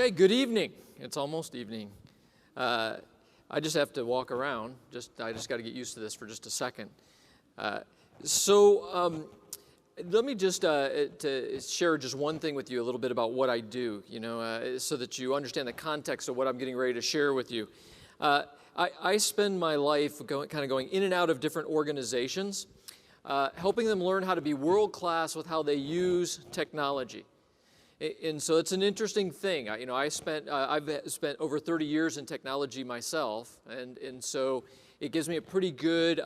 Okay, good evening. It's almost evening. I just have to walk around. I just got to get used to this for just a second. Let me just to share just one thing with you, a little bit about what I do, so that you understand the context of what I'm getting ready to share with you. I spend my life going in and out of different organizations, helping them learn how to be world-class with how they use technology. And so it's an interesting thing. I've spent over 30 years in technology myself, and so it gives me a pretty good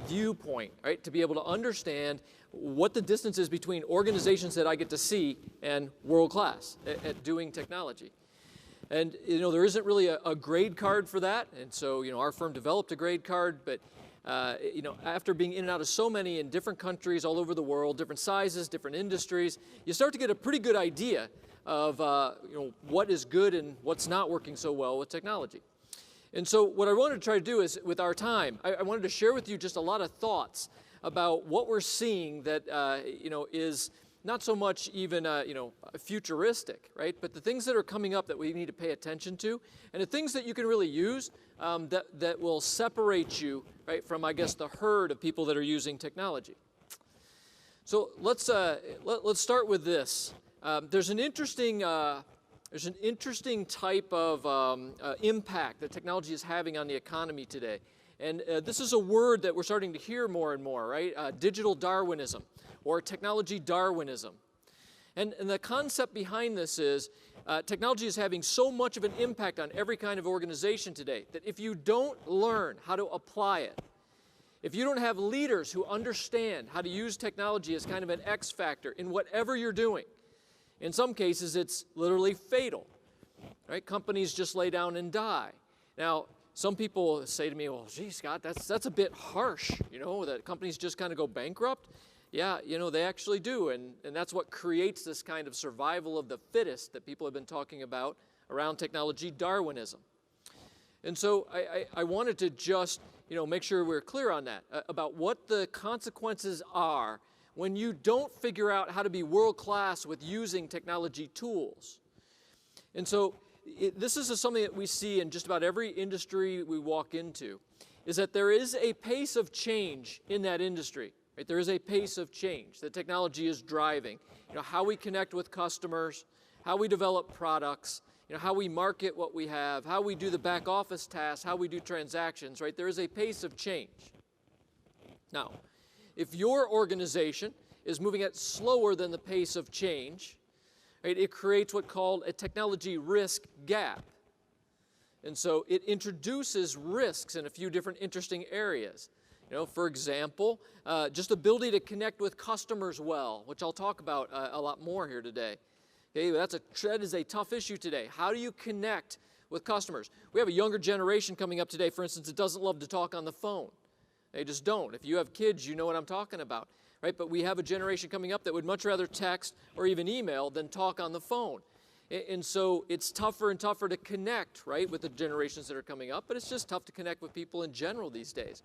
viewpoint, right, to be able to understand what the distance is between organizations that I get to see and world-class at doing technology. And there isn't really a grade card for that, and so our firm developed a grade card, but after being in and out of so many in different countries all over the world, different sizes, different industries, you start to get a pretty good idea of what is good and what's not working so well with technology. And so what I wanted to try to do is, with our time, I wanted to share with you just a lot of thoughts about what we're seeing that is not so much even futuristic, right? But the things that are coming up that we need to pay attention to, and the things that you can really use that will separate you, right, from, I guess, the herd of people that are using technology. So let's start with this. There's an interesting type of impact that technology is having on the economy today. And this is a word that we're starting to hear more and more, right? Digital Darwinism, or technology Darwinism. And the concept behind this is technology is having so much of an impact on every kind of organization today that if you don't learn how to apply it, if you don't have leaders who understand how to use technology as kind of an X factor in whatever you're doing, in some cases it's literally fatal, right? Companies just lay down and die. Now, some people say to me, well, gee, Scott, that's a bit harsh, that companies just kind of go bankrupt. Yeah, they actually do, and that's what creates this kind of survival of the fittest that people have been talking about around technology Darwinism. And so I wanted to just, make sure we're clear on that, about what the consequences are when you don't figure out how to be world-class with using technology tools. And so this is something that we see in just about every industry we walk into, is that there is a pace of change in that industry. Right? There is a pace of change that technology is driving. How we connect with customers, how we develop products, how we market what we have, how we do the back office tasks, how we do transactions, right? There is a pace of change. Now, if your organization is moving at slower than the pace of change, right, it creates what's called a technology risk gap. And so it introduces risks in a few different interesting areas. For example, just ability to connect with customers well, which I'll talk about a lot more here today. Okay, that is a tough issue today. How do you connect with customers? We have a younger generation coming up today, for instance, that doesn't love to talk on the phone. They just don't. If you have kids, you know what I'm talking about, right? But we have a generation coming up that would much rather text or even email than talk on the phone. And so it's tougher and tougher to connect, right, with the generations that are coming up, but it's just tough to connect with people in general these days.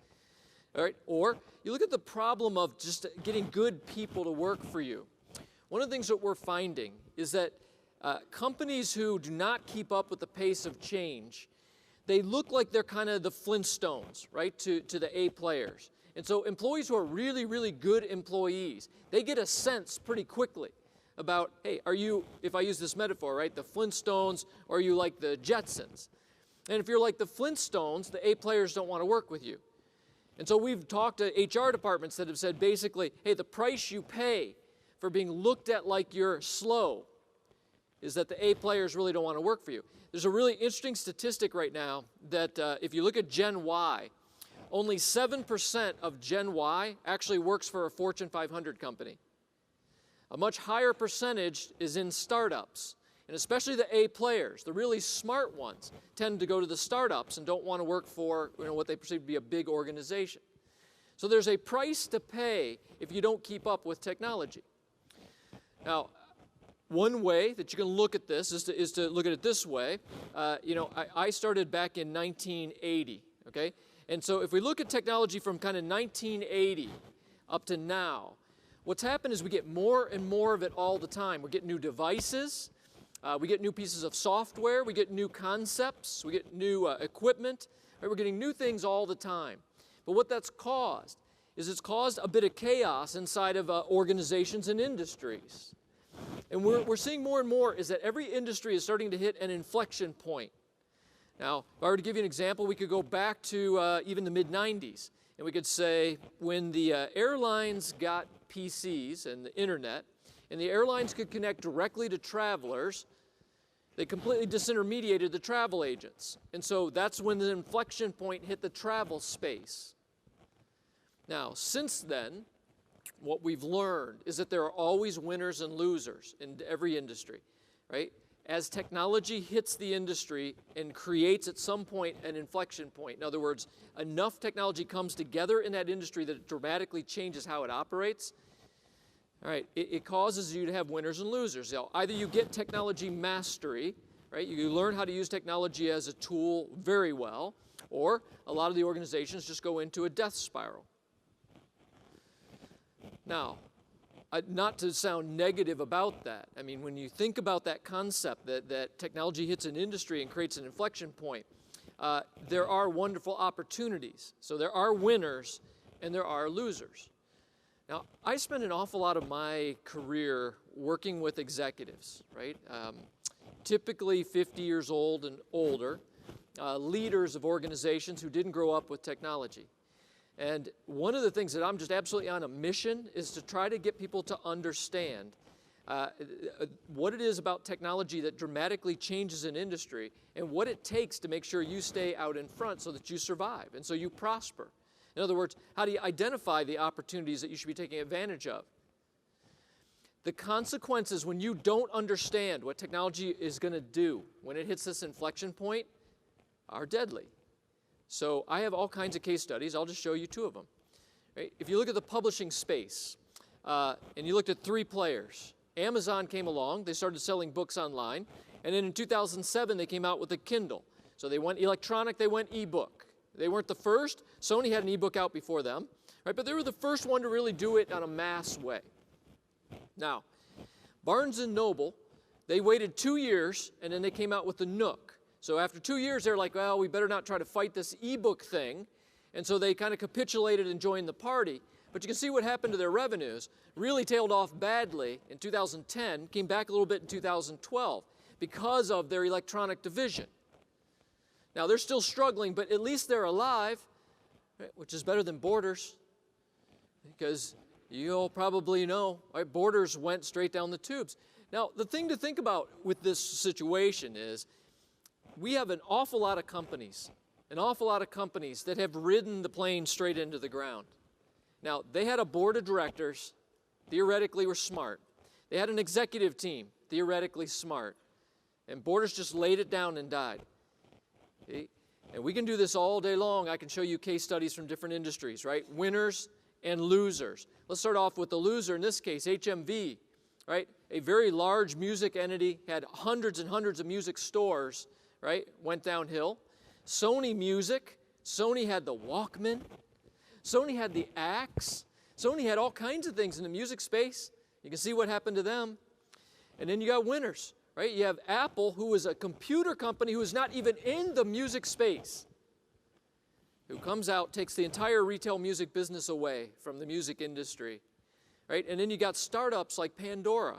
All right? Or you look at the problem of just getting good people to work for you. One of the things that we're finding is that companies who do not keep up with the pace of change, they look like they're kind of the Flintstones, right, to the A players. And so employees who are really, really good employees, they get a sense pretty quickly about, hey, are you, if I use this metaphor, right, the Flintstones, or are you like the Jetsons? And if you're like the Flintstones, the A players don't want to work with you. And so we've talked to HR departments that have said basically, hey, the price you pay for being looked at like you're slow is that the A players really don't want to work for you. There's a really interesting statistic right now that if you look at Gen Y, only 7% of Gen Y actually works for a Fortune 500 company. A much higher percentage is in startups. And especially the A players, the really smart ones, tend to go to the startups and don't want to work for what they perceive to be a big organization. So there's a price to pay if you don't keep up with technology. Now, one way that you can look at this is to look at it this way. I started back in 1980, okay? And so if we look at technology from kind of 1980 up to now, what's happened is we get more and more of it all the time. We're getting new devices. We get new pieces of software, we get new concepts, we get new equipment, right? We're getting new things all the time. But what that's caused is it's caused a bit of chaos inside of organizations and industries. And we're seeing more and more is that every industry is starting to hit an inflection point. Now, if I were to give you an example, we could go back to even the mid-90s, and we could say when the airlines got PCs and the internet, and the airlines could connect directly to travelers, they completely disintermediated the travel agents. And so that's when the inflection point hit the travel space. Now, since then, what we've learned is that there are always winners and losers in every industry, right? As technology hits the industry and creates at some point an inflection point, in other words, enough technology comes together in that industry that it dramatically changes how it operates, all right, it causes you to have winners and losers. You know, either you get technology mastery, right? You learn how to use technology as a tool very well, or a lot of the organizations just go into a death spiral. Now, not to sound negative about that, I mean, when you think about that concept that technology hits an industry and creates an inflection point, there are wonderful opportunities. So there are winners and there are losers. Now, I spent an awful lot of my career working with executives, right? Typically 50 years old and older, leaders of organizations who didn't grow up with technology. And one of the things that I'm just absolutely on a mission is to try to get people to understand what it is about technology that dramatically changes an industry and what it takes to make sure you stay out in front so that you survive and so you prosper. In other words, how do you identify the opportunities that you should be taking advantage of? The consequences when you don't understand what technology is going to do when it hits this inflection point are deadly. So I have all kinds of case studies. I'll just show you two of them. Right? If you look at the publishing space, and you looked at three players, Amazon came along. They started selling books online. And then in 2007, they came out with a Kindle. So they went electronic, they went ebook. They weren't the first. Sony had an ebook out before them, right? But they were the first one to really do it on a mass way. Now, Barnes & Noble, they waited 2 years, and then they came out with the Nook. So after 2 years, they're like, well, we better not try to fight this ebook thing. And so they kind of capitulated and joined the party. But you can see what happened to their revenues. Really tailed off badly in 2010, came back a little bit in 2012 because of their electronic division. Now, they're still struggling, but at least they're alive, right, which is better than Borders, because you'll probably know, right, Borders went straight down the tubes. Now, the thing to think about with this situation is we have an awful lot of companies that have ridden the plane straight into the ground. Now, they had a board of directors, theoretically were smart. They had an executive team, theoretically smart. And Borders just laid it down and died. Okay? And we can do this all day long. I can show you case studies from different industries, right? Winners and losers. Let's start off with the loser, in this case, HMV, right? A very large music entity, had hundreds and hundreds of music stores, right? Went downhill. Sony Music, Sony had the Walkman. Sony had the Axe. Sony had all kinds of things in the music space. You can see what happened to them. And then you got winners, right? You have Apple, who is a computer company who is not even in the music space, who comes out, takes the entire retail music business away from the music industry, right? And then you got startups like Pandora,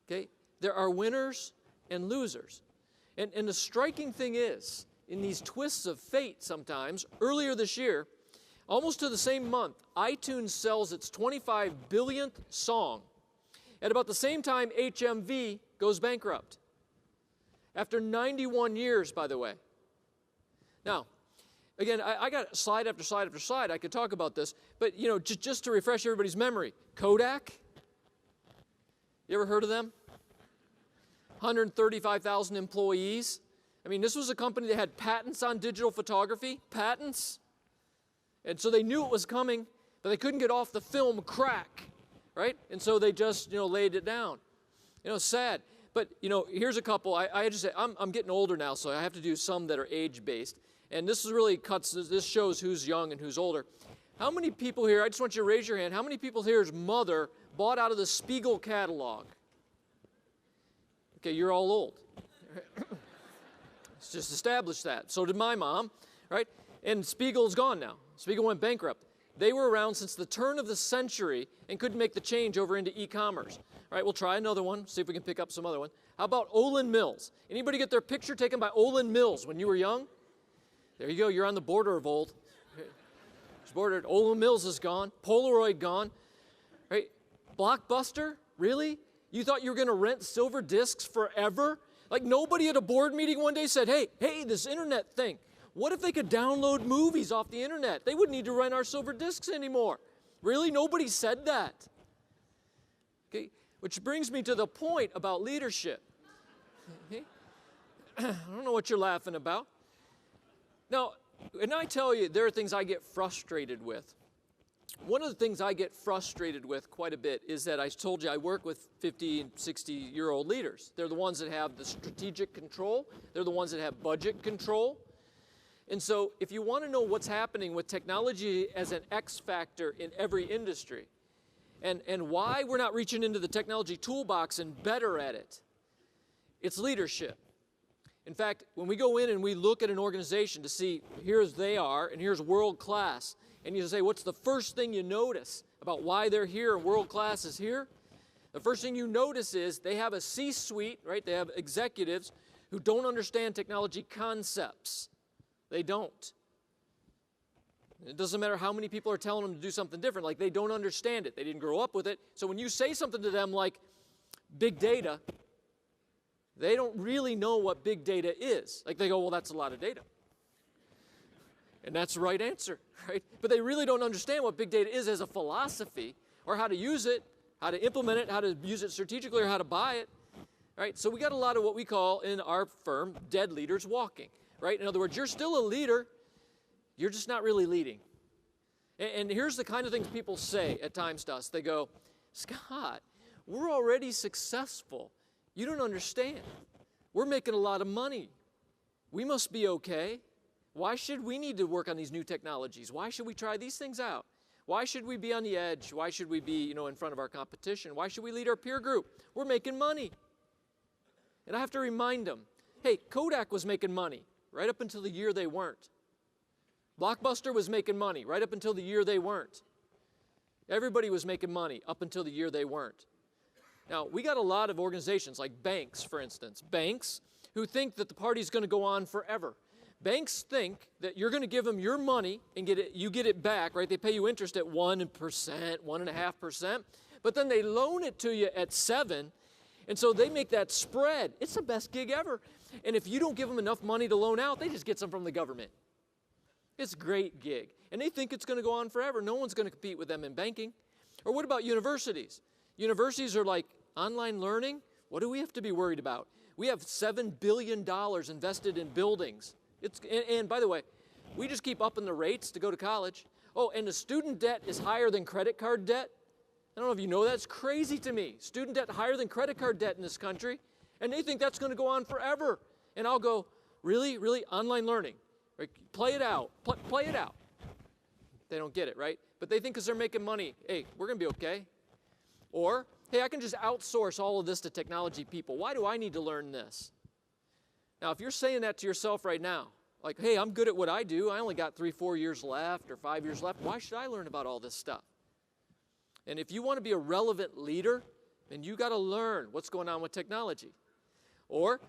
okay? There are winners and losers. And the striking thing is, in these twists of fate sometimes, earlier this year, almost to the same month, iTunes sells its 25 billionth song. At about the same time, HMV goes bankrupt. After 91 years, by the way. Now, again, I got slide after slide after slide. I could talk about this, but you know, just to refresh everybody's memory, Kodak. You ever heard of them? 135,000 employees. I mean, this was a company that had patents on digital photography, patents. And so they knew it was coming, but they couldn't get off the film crack, right? And so they just, you know, laid it down. You know, sad. But, you know, here's a couple. I just say, I'm getting older now, so I have to do some that are age-based. And this really this shows who's young and who's older. How many people here, I just want you to raise your hand, how many people here's mother bought out of the Spiegel catalog? Okay, you're all old. Let's just establish that. So did my mom, right? And Spiegel's gone now. Spiegel went bankrupt. They were around since the turn of the century and couldn't make the change over into e-commerce. All right, we'll try another one, see if we can pick up some other one. How about Olin Mills? Anybody get their picture taken by Olin Mills when you were young? There you go, you're on the border of old. Bordered. Olin Mills is gone. Polaroid gone. Right? Blockbuster? Really? You thought you were going to rent silver discs forever? Like nobody at a board meeting one day said, hey, this internet thing, what if they could download movies off the internet? They wouldn't need to rent our silver discs anymore. Really? Nobody said that. Okay? Which brings me to the point about leadership. Okay? I don't know what you're laughing about. Now, and I tell you, there are things I get frustrated with. One of the things I get frustrated with quite a bit is that I told you I work with 50 and 60-year-old leaders. They're the ones that have the strategic control. They're the ones that have budget control. And so if you want to know what's happening with technology as an X factor in every industry and why we're not reaching into the technology toolbox and better at it, it's leadership. In fact, when we go in and we look at an organization to see here's they are and here's world class, and you say, what's the first thing you notice about why they're here and world class is here? The first thing you notice is they have a C-suite, right? They have executives who don't understand technology concepts. They don't. It doesn't matter how many people are telling them to do something different, like they don't understand it. They didn't grow up with it. So when you say something to them like big data, they don't really know what big data is. Like they go, well, that's a lot of data. And that's the right answer, right? But they really don't understand what big data is as a philosophy or how to use it, how to implement it, how to use it strategically or how to buy it, right? So we got a lot of what we call in our firm dead leaders walking, right? In other words, you're still a leader, you're just not really leading. And here's the kind of things people say at times to us. They go, Scott, we're already successful. You don't understand. We're making a lot of money. We must be okay. Why should we need to work on these new technologies? Why should we try these things out? Why should we be on the edge? Why should we be, in front of our competition? Why should we lead our peer group? We're making money. And I have to remind them, hey, Kodak was making money right up until the year they weren't. Blockbuster was making money right up until the year they weren't. Everybody was making money up until the year they weren't. Now, we got a lot of organizations like banks, for instance. Banks who think that the party's going to go on forever. Banks think that you're going to give them your money and you get it back, right? They pay you interest at 1%, 1.5%, but then they loan it to you at 7%, and so they make that spread. It's the best gig ever. And if you don't give them enough money to loan out, they just get some from the government. It's a great gig. And they think it's going to go on forever. No one's going to compete with them in banking. Or what about universities? Universities are like online learning. What do we have to be worried about? We have $7 billion invested in buildings. And by the way, we just keep upping the rates to go to college. Oh, and the student debt is higher than credit card debt. I don't know if you know that. It's crazy to me. Student debt higher than credit card debt in this country. And they think that's going to go on forever. And I'll go, really? Really? Online learning. Right? Play it out. Play it out. They don't get it, right? But they think because they're making money, hey, we're going to be okay. Or, hey, I can just outsource all of this to technology people. Why do I need to learn this? Now, if you're saying that to yourself right now, like, hey, I'm good at what I do. I only got 3-4 years left or 5 years left. Why should I learn about all this stuff? And if you want to be a relevant leader, then you got to learn what's going on with technology. Or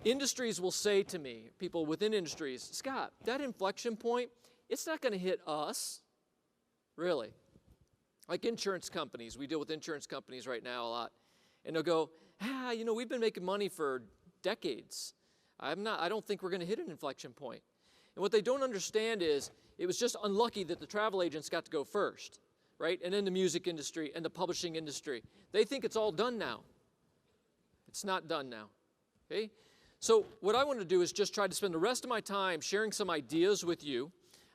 industries will say to me, people within industries, Scott, that inflection point, it's not going to hit us. Really. Like insurance companies. We deal with insurance companies right now a lot. And they'll go, we've been making money for decades. I don't think we're going to hit an inflection point. And what they don't understand is it was just unlucky that the travel agents got to go first, right? And then the music industry and the publishing industry. They think it's all done now. It's not done now, okay? So what I want to do is just try to spend the rest of my time sharing some ideas with you,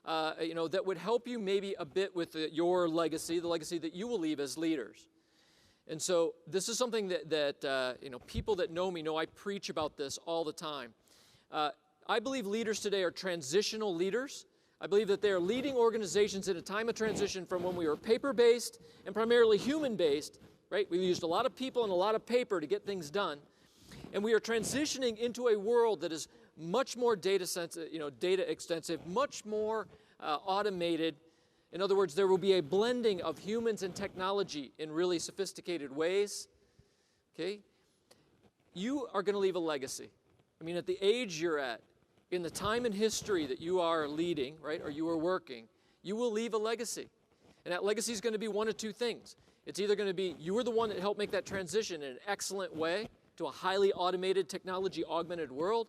that would help you maybe a bit with your legacy, the legacy that you will leave as leaders. And so this is something that people that know me know I preach about this all the time. I believe leaders today are transitional leaders. I believe that they are leading organizations in a time of transition from when we were paper-based and primarily human-based, right? We used a lot of people and a lot of paper to get things done. And we are transitioning into a world that is much more data extensive, much more automated. In other words, there will be a blending of humans and technology in really sophisticated ways. Okay? You are going to leave a legacy. I mean, at the age you're at, in the time in history that you are leading, right, or you are working, you will leave a legacy. And that legacy is going to be one of two things. It's either going to be you were the one that helped make that transition in an excellent way to a highly automated, technology-augmented world,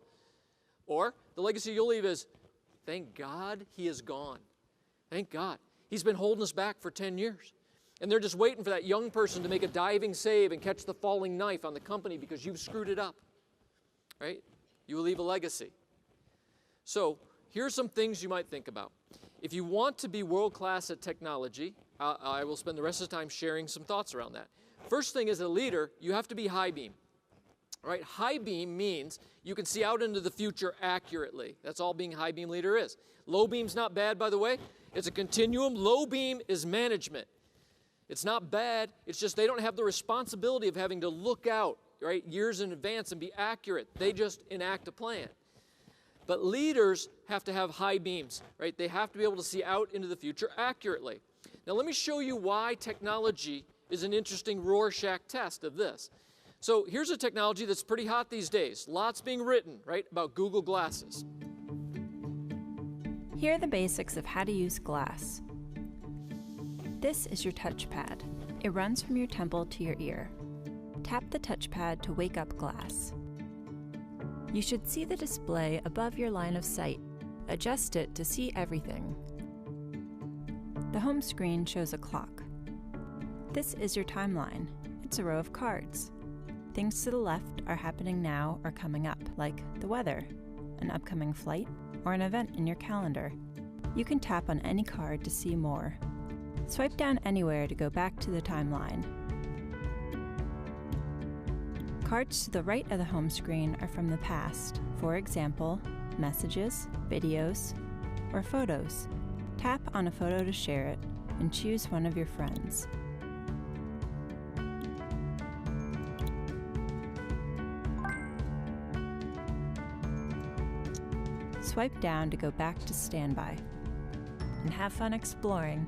or the legacy you'll leave is, thank God he is gone. Thank God. He's been holding us back for 10 years. And they're just waiting for that young person to make a diving save and catch the falling knife on the company because you've screwed it up. Right? You will leave a legacy. So here are some things you might think about. If you want to be world-class at technology, I will spend the rest of the time sharing some thoughts around that. First thing, as a leader, you have to be high beam. Right? High beam means you can see out into the future accurately. That's all being a high beam leader is. Low beam's not bad, by the way. It's a continuum. Low beam is management. It's not bad. It's just they don't have the responsibility of having to look out, right, years in advance and be accurate. They just enact a plan. But leaders have to have high beams, right? They have to be able to see out into the future accurately. Now let me show you why technology is an interesting Rorschach test of this. So here's a technology that's pretty hot these days. Lots being written, right, about Google Glasses. Here are the basics of how to use glass. This is your touchpad. It runs from your temple to your ear. Tap the touchpad to wake up glass. You should see the display above your line of sight. Adjust it to see everything. The home screen shows a clock. This is your timeline. It's a row of cards. Things to the left are happening now or coming up, like the weather, an upcoming flight, or an event in your calendar. You can tap on any card to see more. Swipe down anywhere to go back to the timeline. Cards to the right of the home screen are from the past, for example, messages, videos, or photos. Tap on a photo to share it, and choose one of your friends. Swipe down to go back to standby. And have fun exploring.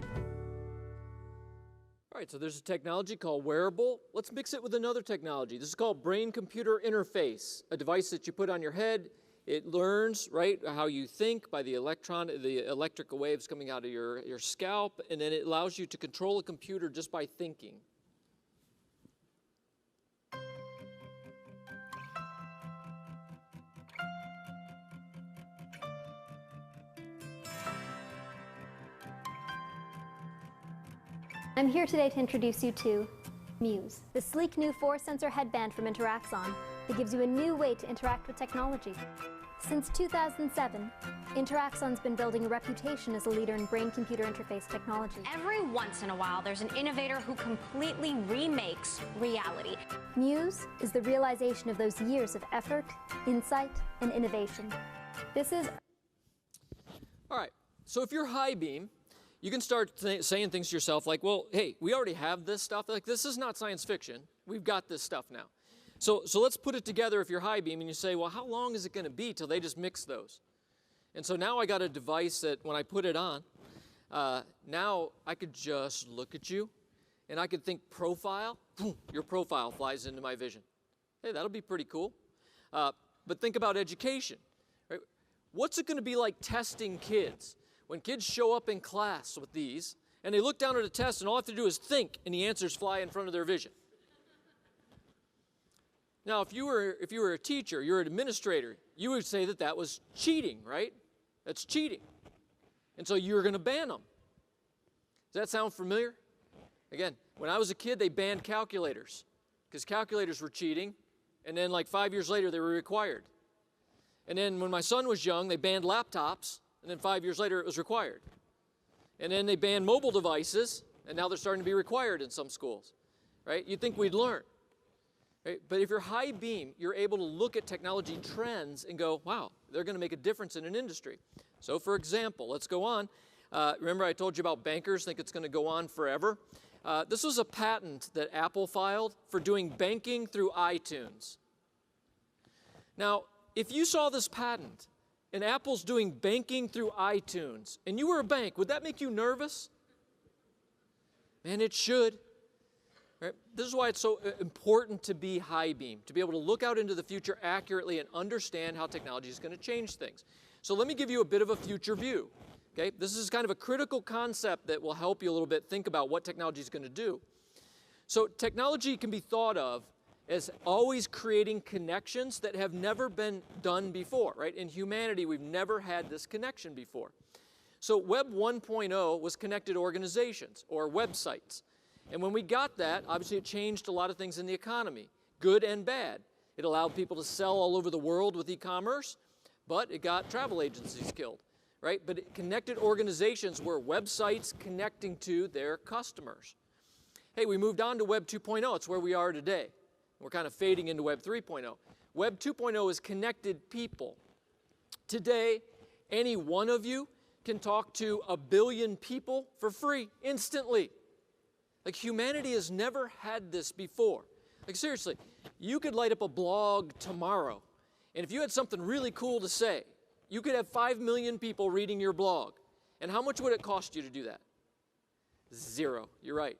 All right, so there's a technology called Wearable. Let's mix it with another technology. This is called brain-computer interface, a device that you put on your head. It learns, right, how you think by the electrical waves coming out of your scalp, and then it allows you to control a computer just by thinking. I'm here today to introduce you to Muse, the sleek new 4-sensor headband from Interaxon that gives you a new way to interact with technology. Since 2007, Interaxon's been building a reputation as a leader in brain-computer interface technology. Every once in a while, there's an innovator who completely remakes reality. Muse is the realization of those years of effort, insight, and innovation. This is... All right, so if you're high beam, you can start saying things to yourself like, well, hey, we already have this stuff. Like, this is not science fiction. We've got this stuff now. So let's put it together if you're high beam and you say, well, how long is it going to be till they just mix those? And so now I got a device that when I put it on, now I could just look at you and I could think profile. Boom, your profile flies into my vision. Hey, that'll be pretty cool. But think about education. Right? What's it going to be like testing kids? When kids show up in class with these, and they look down at a test, and all I have to do is think, and the answers fly in front of their vision. Now, if you were a teacher, you're an administrator, you would say that that was cheating, right? That's cheating. And so you're going to ban them. Does that sound familiar? Again, when I was a kid, they banned calculators because calculators were cheating, and then like 5 years later, they were required. And then when my son was young, they banned laptops, and then 5 years later, it was required. And then they banned mobile devices, and now they're starting to be required in some schools, right? You'd think we'd learn, right? But if you're high beam, you're able to look at technology trends and go, wow, they're going to make a difference in an industry. So for example, let's go on. Remember I told you about bankers think it's going to go on forever? This was a patent that Apple filed for doing banking through iTunes. Now, if you saw this patent and Apple's doing banking through iTunes and you were a bank, would that make you nervous? Man, it should. Right? This is why it's so important to be high beam, to be able to look out into the future accurately and understand how technology is going to change things. So let me give you a bit of a future view. Okay? This is kind of a critical concept that will help you a little bit think about what technology is going to do. So technology can be thought of as always creating connections that have never been done before. Right? In humanity, we've never had this connection before. So Web 1.0 was connected organizations or websites. And when we got that, obviously it changed a lot of things in the economy, good and bad. It allowed people to sell all over the world with e-commerce, but it got travel agencies killed, right? But it connected organizations were websites connecting to their customers. Hey, we moved on to Web 2.0. It's where we are today. We're kind of fading into Web 3.0. Web 2.0 is connected people. Today, any one of you can talk to 1 billion people for free, instantly. Like, humanity has never had this before. Like, seriously, you could light up a blog tomorrow, and if you had something really cool to say, you could have 5 million people reading your blog. And how much would it cost you to do that? 0. You're right.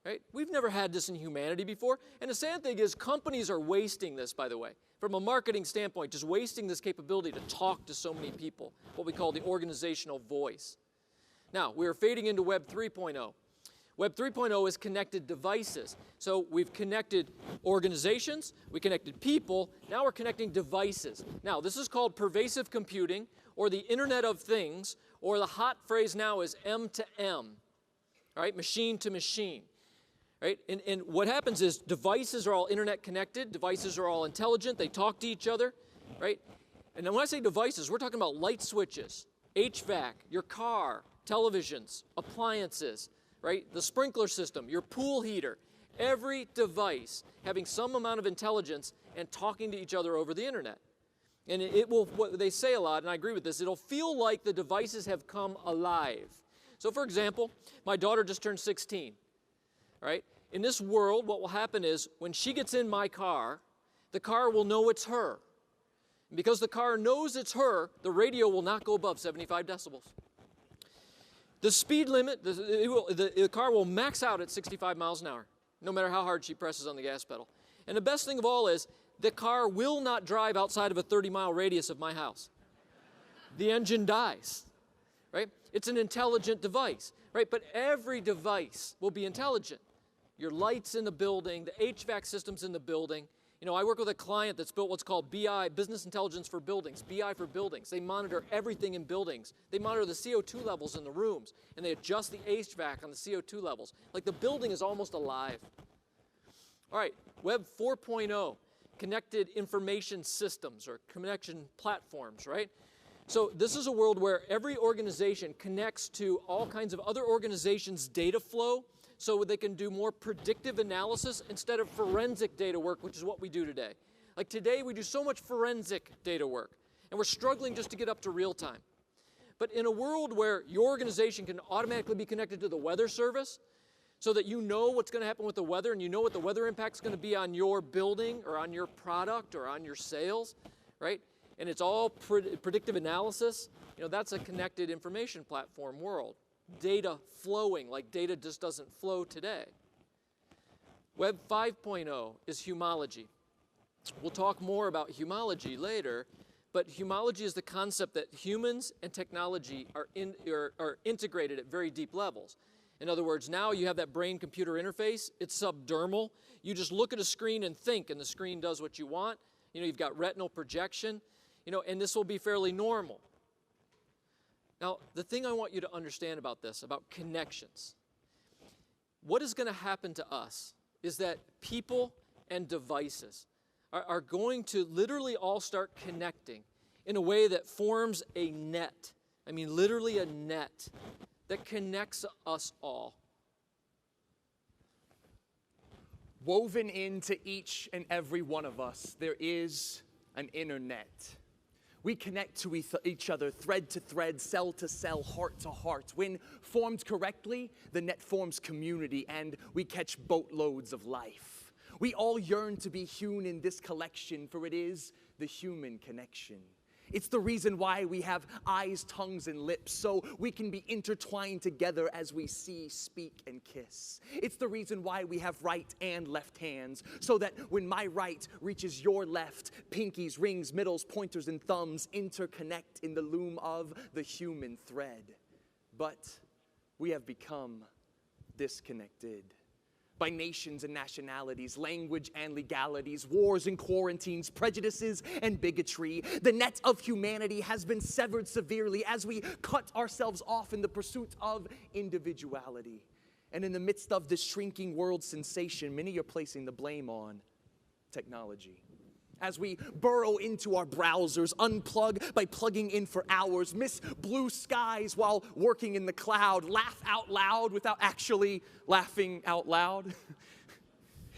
Right? We've never had this in humanity before. And the sad thing is, companies are wasting this, by the way. From a marketing standpoint, just wasting this capability to talk to so many people, what we call the organizational voice. Now, we're fading into Web 3.0. Web 3.0 is connected devices. So we've connected organizations, we connected people, now we're connecting devices. Now, this is called pervasive computing, or the Internet of Things, or the hot phrase now is M to M, right? Machine to machine, right? And what happens is devices are all internet connected, devices are all intelligent, they talk to each other, right? And then when I say devices, we're talking about light switches, HVAC, your car, televisions, appliances, right? The sprinkler system, your pool heater, every device having some amount of intelligence and talking to each other over the internet. And it will, what they say a lot, and I agree with this, it'll feel like the devices have come alive. So for example, my daughter just turned 16, right? In this world, what will happen is when she gets in my car, the car will know it's her. And because the car knows it's her, the radio will not go above 75 decibels. The speed limit, the car will max out at 65 miles an hour, no matter how hard she presses on the gas pedal. And the best thing of all is, the car will not drive outside of a 30-mile radius of my house. The engine dies, right? It's an intelligent device, right? But every device will be intelligent. Your lights in the building, the HVAC systems in the building. You know, I work with a client that's built what's called BI, Business Intelligence for Buildings, BI for buildings. They monitor everything in buildings. They monitor the CO2 levels in the rooms, and they adjust the HVAC on the CO2 levels. Like, the building is almost alive. All right, Web 4.0, connected information systems or connection platforms, right? So this is a world where every organization connects to all kinds of other organizations' data flow, so they can do more predictive analysis instead of forensic data work, which is what we do today. Like today, we do so much forensic data work, and we're struggling just to get up to real time. But in a world where your organization can automatically be connected to the weather service, so that you know what's going to happen with the weather, and you know what the weather impact is going to be on your building, or on your product, or on your sales, right? And it's all predictive analysis. You know, that's a connected information platform world. Data flowing, like data just doesn't flow today. Web 5.0 is humology. We'll talk more about humology later, but humology is the concept that humans and technology are integrated at very deep levels. In other words, now you have that brain-computer interface. It's subdermal. You just look at a screen and think, and the screen does what you want. You know, you've got retinal projection, you know, and this will be fairly normal. Now, the thing I want you to understand about this, about connections, what is going to happen to us is that people and devices are going to literally all start connecting in a way that forms a net. I mean, literally a net that connects us all. Woven into each and every one of us, there is an internet. We connect to each other, thread to thread, cell to cell, heart to heart. When formed correctly, the net forms community, and we catch boatloads of life. We all yearn to be hewn in this collection, for it is the human connection. It's the reason why we have eyes, tongues, and lips, so we can be intertwined together as we see, speak, and kiss. It's the reason why we have right and left hands, so that when my right reaches your left, pinkies, rings, middles, pointers, and thumbs interconnect in the loom of the human thread. But we have become disconnected by nations and nationalities, language and legalities, wars and quarantines, prejudices and bigotry. The net of humanity has been severed severely as we cut ourselves off in the pursuit of individuality. And in the midst of this shrinking world sensation, many are placing the blame on technology. As we burrow into our browsers, unplug by plugging in for hours, miss blue skies while working in the cloud, laugh out loud without actually laughing out loud.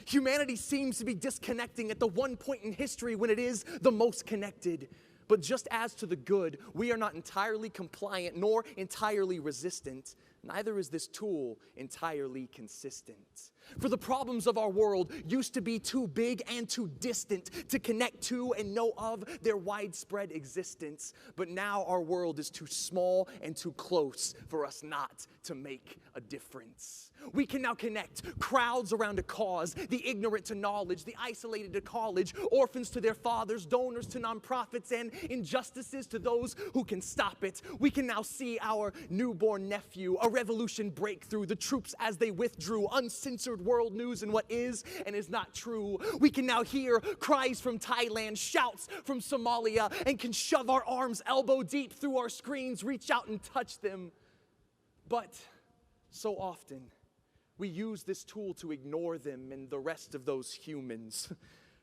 Humanity seems to be disconnecting at the one point in history when it is the most connected. But just as to the good, we are not entirely compliant nor entirely resistant. Neither is this tool entirely consistent. For the problems of our world used to be too big and too distant to connect to and know of their widespread existence. But now our world is too small and too close for us not to make a difference. We can now connect crowds around a cause, the ignorant to knowledge, the isolated to college, orphans to their fathers, donors to nonprofits, and injustices to those who can stop it. We can now see our newborn nephew, a revolution break through, the troops as they withdrew, uncensored world news and what is and is not true. We can now hear cries from Thailand, shouts from Somalia, and can shove our arms elbow deep through our screens, reach out and touch them. But so often, we use this tool to ignore them and the rest of those humans.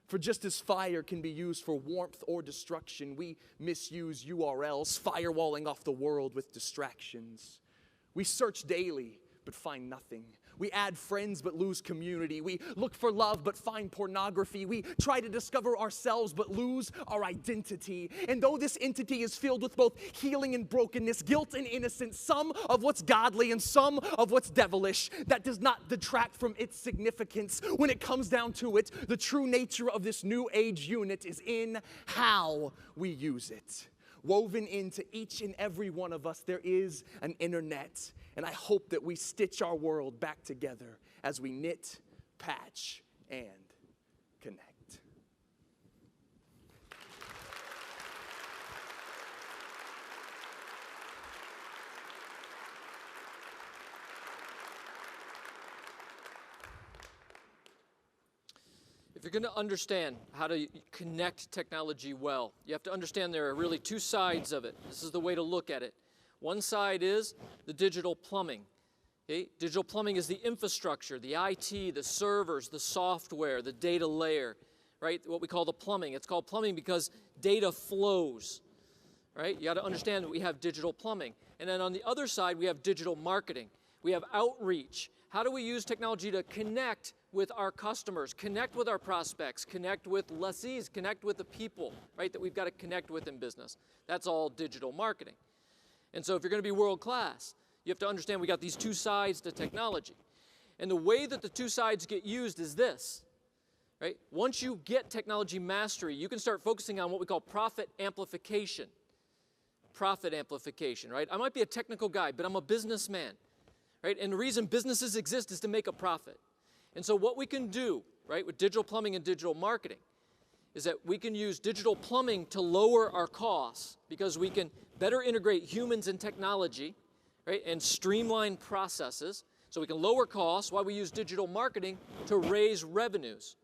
For just as fire can be used for warmth or destruction, we misuse URLs, firewalling off the world with distractions. We search daily, but find nothing. We add friends, but lose community. We look for love, but find pornography. We try to discover ourselves, but lose our identity. And though this entity is filled with both healing and brokenness, guilt and innocence, some of what's godly and some of what's devilish, that does not detract from its significance. When it comes down to it, the true nature of this new age unit is in how we use it. Woven into each and every one of us, there is an internet. And I hope that we stitch our world back together as we knit, patch, and connect. If you're going to understand how to connect technology well, you have to understand there are really two sides of it. This is the way to look at it. One side is the digital plumbing. Okay? Digital plumbing is the infrastructure, the IT, the servers, the software, the data layer, right? What we call the plumbing. It's called plumbing because data flows, right? You got to understand that we have digital plumbing. And then on the other side, we have digital marketing. We have outreach. How do we use technology to connect with our customers, connect with our prospects, connect with lessees, connect with the people, right, that we've got to connect with in business? That's all digital marketing. And so if you're going to be world class, you have to understand we got these two sides to technology. And the way that the two sides get used is this, right? Once you get technology mastery, you can start focusing on what we call profit amplification. Profit amplification, right? I might be a technical guy, but I'm a businessman, right? And the reason businesses exist is to make a profit. And so what we can do, right, with digital plumbing and digital marketing is that we can use digital plumbing to lower our costs because we can better integrate humans and technology, right, and streamline processes so we can lower costs while we use digital marketing to raise revenues.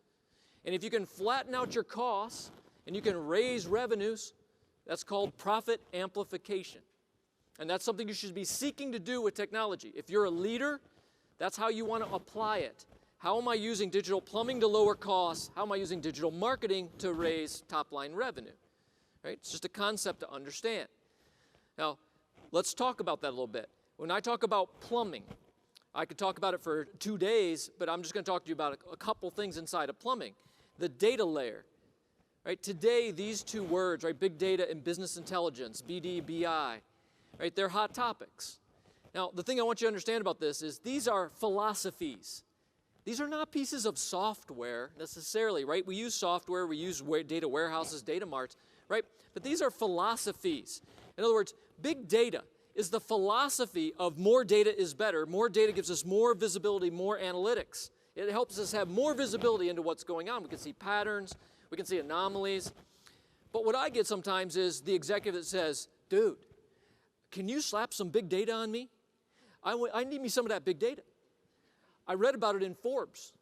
And if you can flatten out your costs and you can raise revenues, that's called profit amplification. And that's something you should be seeking to do with technology. If you're a leader, that's how you want to apply it. How am I using digital plumbing to lower costs? How am I using digital marketing to raise top-line revenue? Right? It's just a concept to understand. Now, let's talk about that a little bit. When I talk about plumbing, I could talk about it for 2 days, but I'm just going to talk to you about a couple things inside of plumbing. The data layer. Right? Today, these two words, right, big data and business intelligence, BD, BI, right, they're hot topics. Now, the thing I want you to understand about this is these are philosophies. These are not pieces of software necessarily, right? We use software, we use data warehouses, data marts, right? But these are philosophies. In other words, big data is the philosophy of more data is better. More data gives us more visibility, more analytics. It helps us have more visibility into what's going on. We can see patterns, we can see anomalies. But what I get sometimes is the executive that says, dude, can you slap some big data on me? I need me some of that big data. I read about it in Forbes.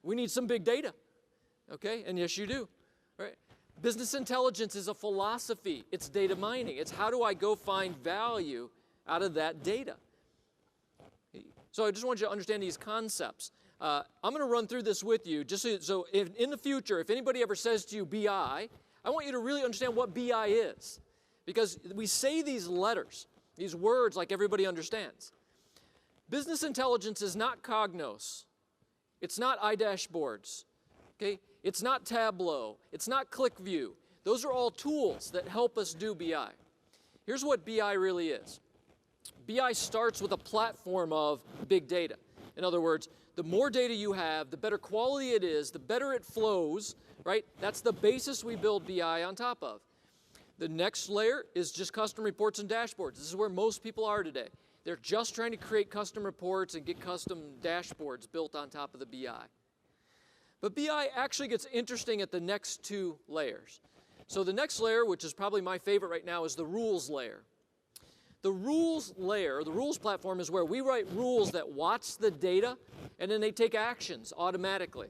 We need some big data, okay? And yes, you do, right? Business intelligence is a philosophy. It's data mining. It's how do I go find value out of that data? So I just want you to understand these concepts. I'm going to run through this with you just so if, in the future, if anybody ever says to you BI, I want you to really understand what BI is. Because we say these letters, these words like everybody understands. Business intelligence is not Cognos. It's not iDashboards. Okay? It's not Tableau. It's not ClickView. Those are all tools that help us do BI. Here's what BI really is. BI starts with a platform of big data. In other words, the more data you have, the better quality it is, the better it flows, right? That's the basis we build BI on top of. The next layer is just custom reports and dashboards. This is where most people are today. They're just trying to create custom reports and get custom dashboards built on top of the BI. But BI actually gets interesting at the next two layers. So the next layer, which is probably my favorite right now, is the rules layer. The rules layer, the rules platform, is where we write rules that watch the data and then they take actions automatically.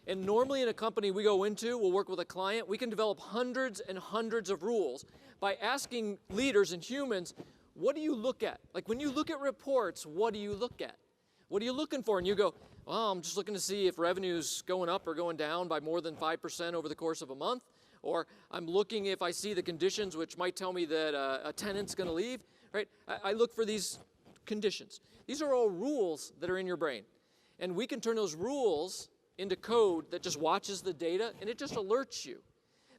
And normally in a company we go into, we'll work with a client, we can develop hundreds and hundreds of rules by asking leaders and humans, what do you look at? Like when you look at reports, what do you look at? What are you looking for? And you go, well, I'm just looking to see if revenue's going up or going down by more than 5% over the course of a month. Or I'm looking if I see the conditions which might tell me that a tenant's going to leave, right? I look for these conditions. These are all rules that are in your brain. And we can turn those rules into code that just watches the data and it just alerts you.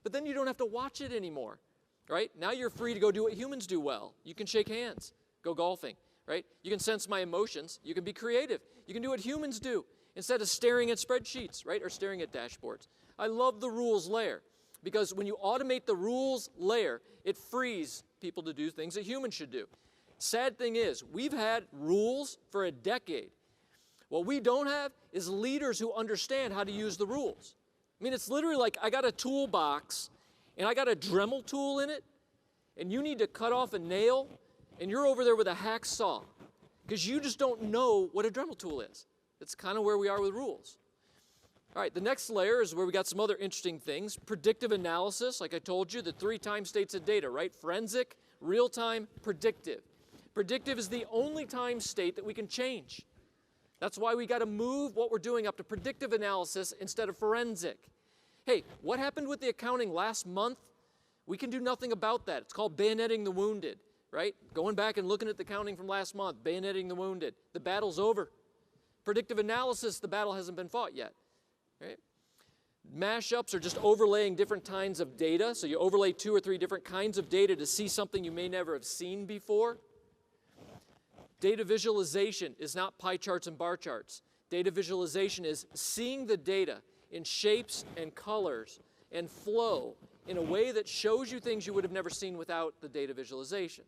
But then you don't have to watch it anymore, right? Now you're free to go do what humans do well. You can shake hands, go golfing, right? You can sense my emotions. You can be creative. You can do what humans do instead of staring at spreadsheets, right? Or staring at dashboards. I love the rules layer. Because when you automate the rules layer, it frees people to do things that humans should do. Sad thing is, we've had rules for a decade. What we don't have is leaders who understand how to use the rules. I mean, it's literally like I got a toolbox, and I got a Dremel tool in it, and you need to cut off a nail, and you're over there with a hacksaw, because you just don't know what a Dremel tool is. That's kind of where we are with rules. All right, the next layer is where we got some other interesting things. Predictive analysis, like I told you, the 3 time states of data, right? Forensic, real-time, predictive. Predictive is the only time state that we can change. That's why we got to move what we're doing up to predictive analysis instead of forensic. Hey, what happened with the accounting last month? We can do nothing about that. It's called bayoneting the wounded, right? Going back and looking at the accounting from last month, bayoneting the wounded. The battle's over. Predictive analysis, the battle hasn't been fought yet. Right? Mashups are just overlaying different kinds of data. So you overlay 2 or 3 different kinds of data to see something you may never have seen before. Data visualization is not pie charts and bar charts. Data visualization is seeing the data in shapes and colors and flow in a way that shows you things you would have never seen without the data visualization.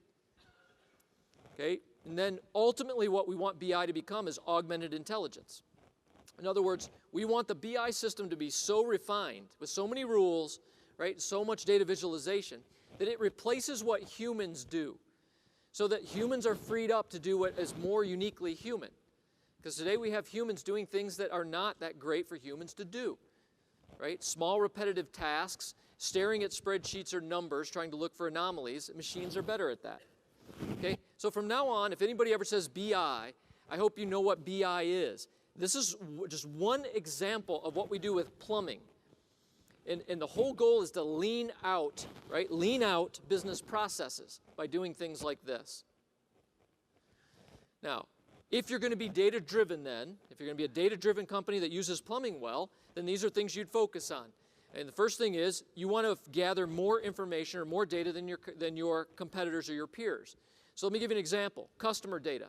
Okay? And then ultimately what we want BI to become is augmented intelligence. In other words, we want the BI system to be so refined with so many rules, right, so much data visualization, that it replaces what humans do so that humans are freed up to do what is more uniquely human. Because today we have humans doing things that are not that great for humans to do, right? Small repetitive tasks, staring at spreadsheets or numbers, trying to look for anomalies. Machines are better at that, okay? So from now on, if anybody ever says BI, I hope you know what BI is. This is just one example of what we do with plumbing. And the whole goal is to lean out, right? Lean out business processes by doing things like this. Now, if you're going to be data-driven then, if you're going to be a data-driven company that uses plumbing well, then these are things you'd focus on. And the first thing is you want to gather more information or more data than your competitors or your peers. So let me give you an example. Customer data.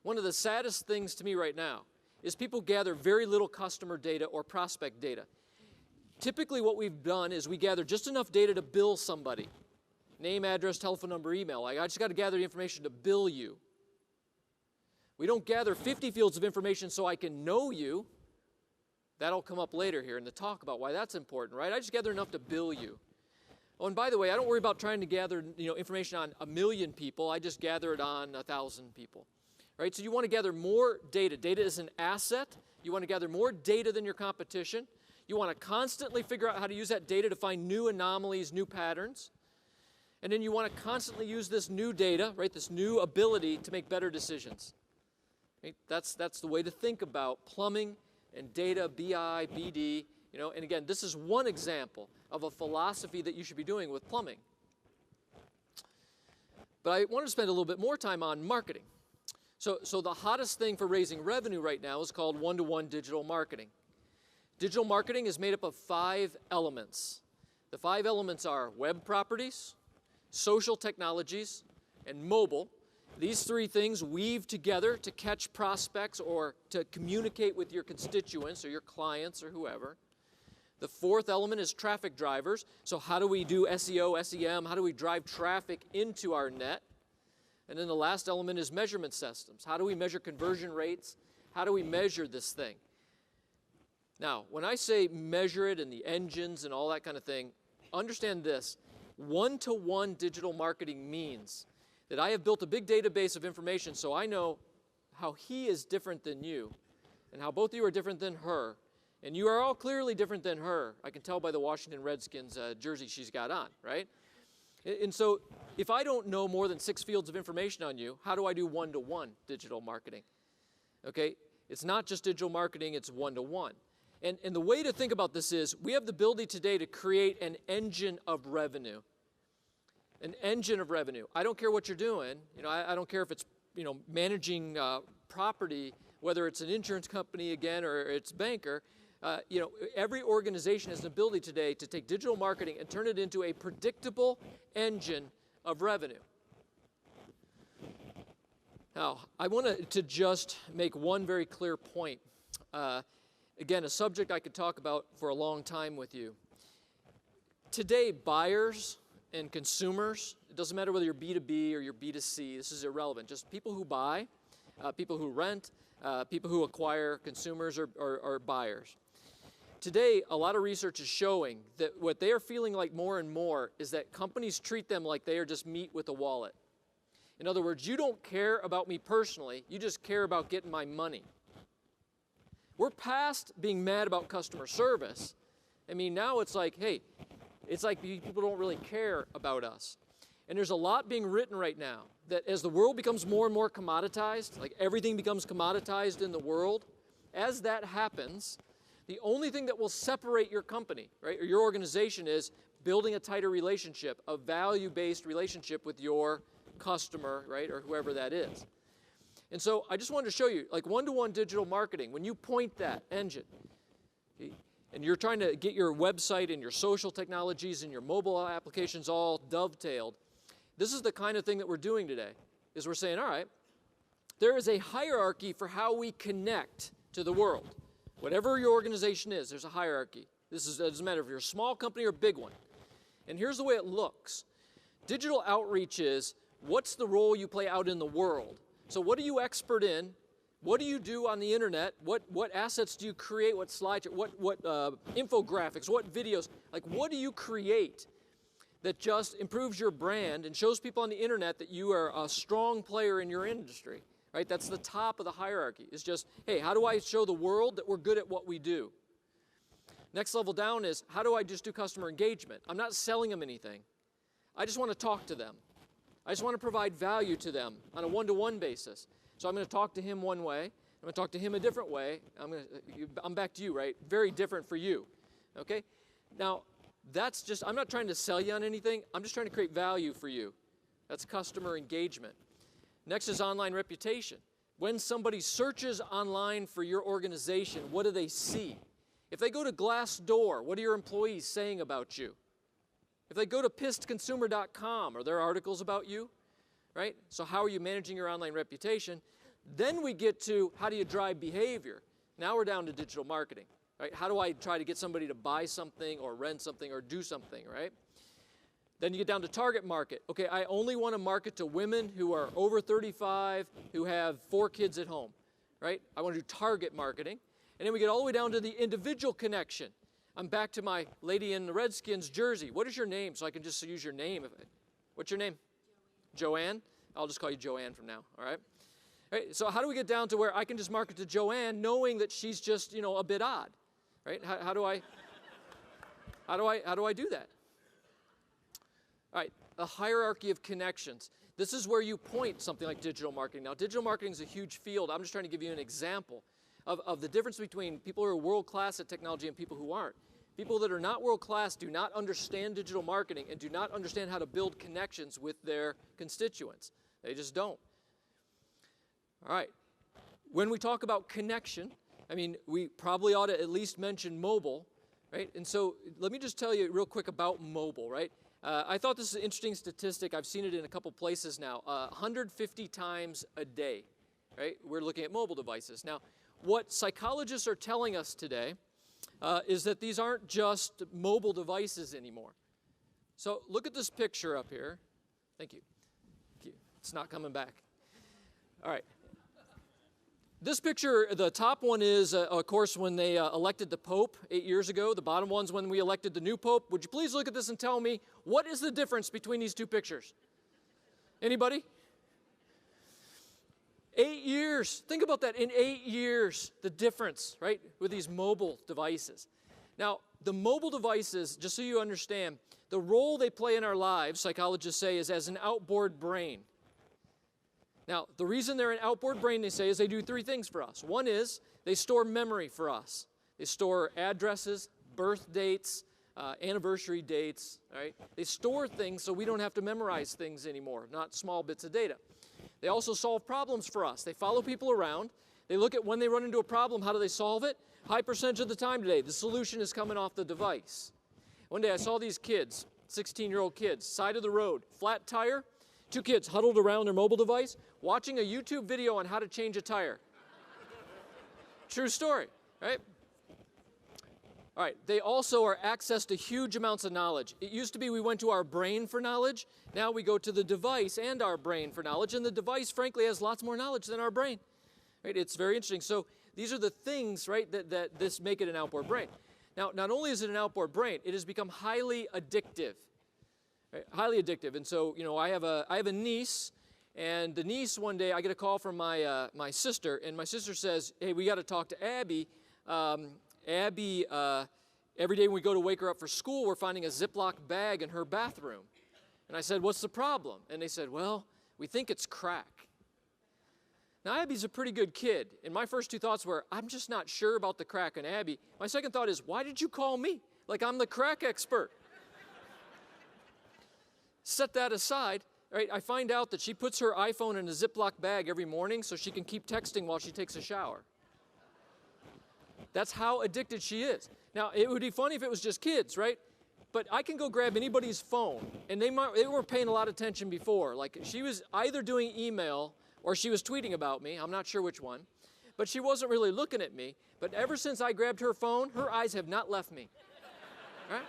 One of the saddest things to me right now is people gather very little customer data or prospect data. Typically what we've done is we gather just enough data to bill somebody. Name, address, telephone number, email. Like, I just got to gather the information to bill you. We don't gather 50 fields of information so I can know you. That'll come up later here in the talk about why that's important, right? I just gather enough to bill you. Oh, and by the way, I don't worry about trying to gather information on 1 million people. I just gather it on 1,000 people, right? So you want to gather more data. Data is an asset. You want to gather more data than your competition. You want to constantly figure out how to use that data to find new anomalies, new patterns. And then you want to constantly use this new data, right, this new ability to make better decisions. Right? That's the way to think about plumbing and data, BI, BD. And again, this is one example of a philosophy that you should be doing with plumbing. But I want to spend a little bit more time on marketing. So the hottest thing for raising revenue right now is called one-to-one digital marketing. Digital marketing is made up of 5 elements. The 5 elements are web properties, social technologies, and mobile. These 3 things weave together to catch prospects or to communicate with your constituents or your clients or whoever. The 4th element is traffic drivers. So how do we do SEO, SEM? How do we drive traffic into our net? And then the last element is measurement systems. How do we measure conversion rates? How do we measure this thing? Now, when I say measure it and the engines and all that kind of thing, understand this. One-to-one digital marketing means that I have built a big database of information so I know how he is different than you and how both of you are different than her. And you are all clearly different than her. I can tell by the Washington Redskins jersey she's got on, right? And so if I don't know more than 6 fields of information on you, how do I do one-to-one digital marketing? Okay, it's not just digital marketing, it's one-to-one. And the way to think about this is we have the ability today to create an engine of revenue. An engine of revenue. I don't care what you're doing. I don't care if it's, managing property, whether it's an insurance company again or it's banker. Every organization has an ability today to take digital marketing and turn it into a predictable engine of revenue. Now, I want to just make one very clear point. Again, a subject I could talk about for a long time with you. Today, buyers and consumers, it doesn't matter whether you're B2B or you're B2C, this is irrelevant. Just people who buy, people who rent, people who acquire, consumers or buyers. Today, a lot of research is showing that what they are feeling like more and more is that companies treat them like they are just meat with a wallet. In other words, you don't care about me personally, you just care about getting my money. We're past being mad about customer service. I mean, now it's like, hey, it's like people don't really care about us. And there's a lot being written right now that as the world becomes more and more commoditized, like everything becomes commoditized in the world, as that happens, the only thing that will separate your company, right, or your organization is building a tighter relationship, a value-based relationship with your customer, right, or whoever that is. And so I just wanted to show you, like one-to-one digital marketing, when you point that engine, and you're trying to get your website and your social technologies and your mobile applications all dovetailed, this is the kind of thing that we're doing today, is we're saying, all right, there is a hierarchy for how we connect to the world. Whatever your organization is, there's a hierarchy. It doesn't matter if you're a small company or a big one. And here's the way it looks. Digital outreach is, what's the role you play out in the world? So what are you expert in? What do you do on the internet? What assets do you create? What slides? What infographics? What videos? Like, what do you create that just improves your brand and shows people on the internet that you are a strong player in your industry? Right? That's the top of the hierarchy. It's just, hey, how do I show the world that we're good at what we do? Next level down is, how do I just do customer engagement? I'm not selling them anything. I just want to talk to them. I just want to provide value to them on a one-to-one basis. So I'm going to talk to him one way. I'm going to talk to him a different way. I'm back to you, right? Very different for you, okay? Now, that's just, I'm not trying to sell you on anything. I'm just trying to create value for you. That's customer engagement. Next is online reputation. When somebody searches online for your organization, what do they see? If they go to Glassdoor, what are your employees saying about you? If they go to pissedconsumer.com, are there articles about you? Right? So how are you managing your online reputation? Then we get to how do you drive behavior? Now we're down to digital marketing, right? How do I try to get somebody to buy something or rent something or do something, right? Then you get down to target market. Okay, I only want to market to women who are over 35, who have 4 kids at home, right? I want to do target marketing. And then we get all the way down to the individual connection. I'm back to my lady in the Redskins jersey. What is your name? So I can just use your name. What's your name? Joanne. I'll just call you Joanne from now, all right? All right, so how do we get down to where I can just market to Joanne knowing that she's just, a bit odd, right? How do I do that? All right, a hierarchy of connections. This is where you point something like digital marketing. Now, digital marketing is a huge field. I'm just trying to give you an example of the difference between people who are world-class at technology and people who aren't. People that are not world-class do not understand digital marketing and do not understand how to build connections with their constituents. They just don't. All right, when we talk about connection, we probably ought to at least mention mobile, right? And so let me just tell you real quick about mobile, right? I thought this is an interesting statistic. I've seen it in a couple places now. 150 times a day, right? We're looking at mobile devices. Now, what psychologists are telling us today is that these aren't just mobile devices anymore. So look at this picture up here. Thank you. It's not coming back. All right. This picture, the top one is, of course, when they elected the Pope 8 years ago. The bottom one's when we elected the new Pope. Would you please look at this and tell me, what is the difference between these two pictures? Anybody? 8 years. Think about that. In 8 years, the difference, right, with these mobile devices. Now, the mobile devices, just so you understand, the role they play in our lives, psychologists say, is as an outboard brain. Now, the reason they're an outboard brain, they say, is they do 3 things for us. One is they store memory for us. They store addresses, birth dates, anniversary dates, right? They store things so we don't have to memorize things anymore, not small bits of data. They also solve problems for us. They follow people around. They look at when they run into a problem, how do they solve it? High percentage of the time today, the solution is coming off the device. One day I saw these kids, 16-year-old kids, side of the road, flat tire, 2 kids huddled around their mobile device, watching a YouTube video on how to change a tire. True story, right? All right, they also are access to huge amounts of knowledge. It used to be we went to our brain for knowledge. Now we go to the device and our brain for knowledge, and the device, frankly, has lots more knowledge than our brain. Right? It's very interesting. So these are the things, right, that this make it an outboard brain. Now, not only is it an outboard brain, it has become highly addictive. Right? Highly addictive. And so, I have a niece, and the niece, one day, I get a call from my sister, and my sister says, hey, we got to talk to Abby. Abby, every day when we go to wake her up for school, we're finding a Ziploc bag in her bathroom. And I said, what's the problem? And they said, well, we think it's crack. Now, Abby's a pretty good kid, and my first 2 thoughts were, I'm just not sure about the crack in Abby. My second thought is, why did you call me? Like I'm the crack expert. Set that aside, right? I find out that she puts her iPhone in a Ziploc bag every morning so she can keep texting while she takes a shower. That's how addicted she is. Now, it would be funny if it was just kids, right? But I can go grab anybody's phone, and they were paying a lot of attention before. Like, she was either doing email or she was tweeting about me. I'm not sure which one. But she wasn't really looking at me. But ever since I grabbed her phone, her eyes have not left me. Right?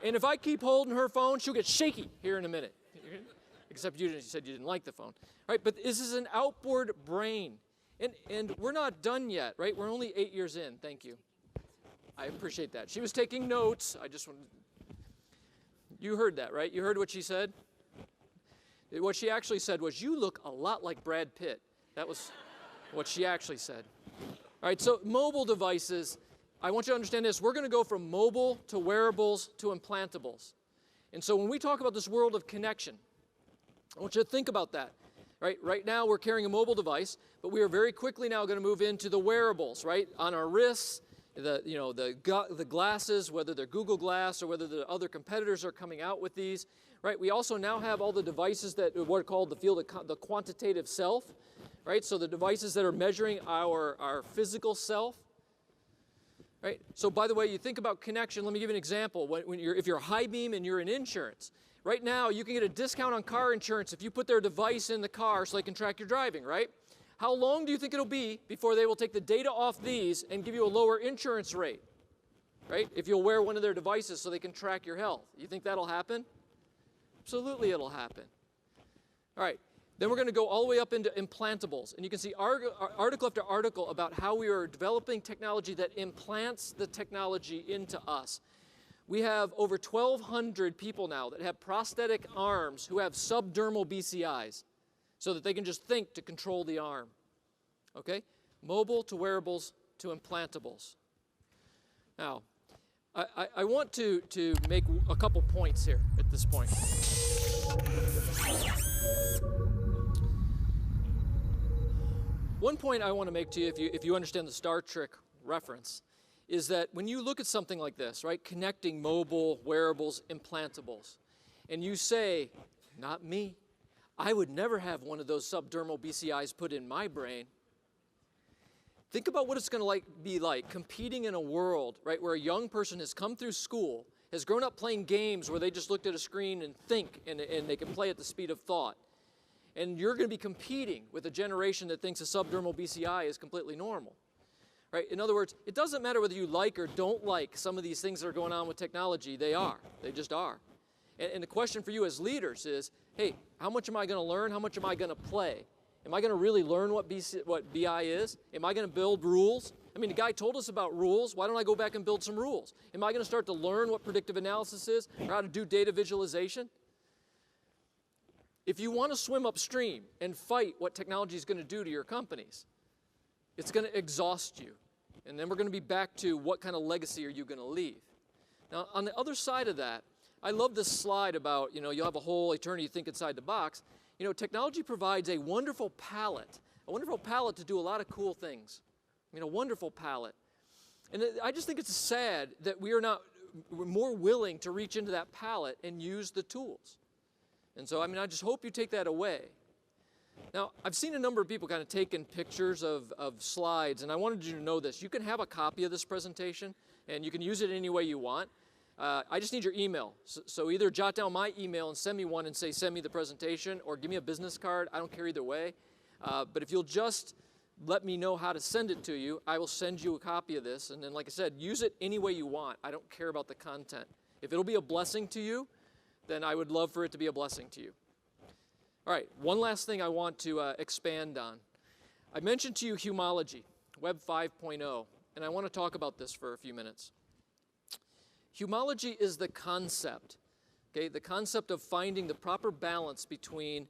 And if I keep holding her phone, she'll get shaky here in a minute. Except you said you didn't like the phone. Right? But this is an outboard brain. And we're not done yet, right? We're only 8 years in. Thank you. I appreciate that. She was taking notes. You heard that, right? You heard what she said? What she actually said was, you look a lot like Brad Pitt. That was what she actually said. All right, so mobile devices, I want you to understand this. We're going to go from mobile to wearables to implantables. And so when we talk about this world of connection, I want you to think about that. Right now we're carrying a mobile device, but we are very quickly now going to move into the wearables, right? On our wrists, the glasses, whether they're Google Glass or whether the other competitors are coming out with these, right? We also now have all the devices that what are called the field of the quantitative self, right? So the devices that are measuring our physical self, right? So by the way, you think about connection. Let me give you an example. If you're high beam and you're in insurance, right now you can get a discount on car insurance if you put their device in the car so they can track your driving, right? How long do you think it'll be before they will take the data off these and give you a lower insurance rate, right? If you'll wear one of their devices so they can track your health. You think that'll happen? Absolutely it'll happen. All right, then we're going to go all the way up into implantables. And you can see article after article about how we are developing technology that implants the technology into us. We have over 1,200 people now that have prosthetic arms who have subdermal BCIs so that they can just think to control the arm. Okay? Mobile to wearables to implantables. Now, I want to make a couple points here at this point. One point I want to make to you, if you understand the Star Trek reference, is that when you look at something like this, right, connecting mobile, wearables, implantables, and you say, not me, I would never have one of those subdermal BCIs put in my brain. Think about what it's going to be like competing in a world, right, where a young person has come through school, has grown up playing games where they just looked at a screen and think, and they can play at the speed of thought. And you're going to be competing with a generation that thinks a subdermal BCI is completely normal. Right? In other words, it doesn't matter whether you like or don't like some of these things that are going on with technology. They are. They just are. And the question for you as leaders is, hey, how much am I going to learn? How much am I going to play? Am I going to really learn what BI is? Am I going to build rules? I mean, the guy told us about rules. Why don't I go back and build some rules? Am I going to start to learn what predictive analysis is or how to do data visualization? If you want to swim upstream and fight what technology is going to do to your companies, it's going to exhaust you. And then we're going to be back to what kind of legacy are you going to leave. Now, on the other side of that, I love this slide about, you'll have a whole eternity to think inside the box. Technology provides a wonderful palette to do a lot of cool things. A wonderful palette. And I just think it's sad that we're more willing to reach into that palette and use the tools. And so, I just hope you take that away. Now, I've seen a number of people kind of taking pictures of slides, and I wanted you to know this. You can have a copy of this presentation, and you can use it any way you want. I just need your email. So either jot down my email and send me one and say, send me the presentation, or give me a business card. I don't care either way. But if you'll just let me know how to send it to you, I will send you a copy of this. And then, like I said, use it any way you want. I don't care about the content. If it'll be a blessing to you, then I would love for it to be a blessing to you. All right, one last thing I want to expand on. I mentioned to you Humology, Web 5.0, and I want to talk about this for a few minutes. Humology is the concept, okay, the concept of finding the proper balance between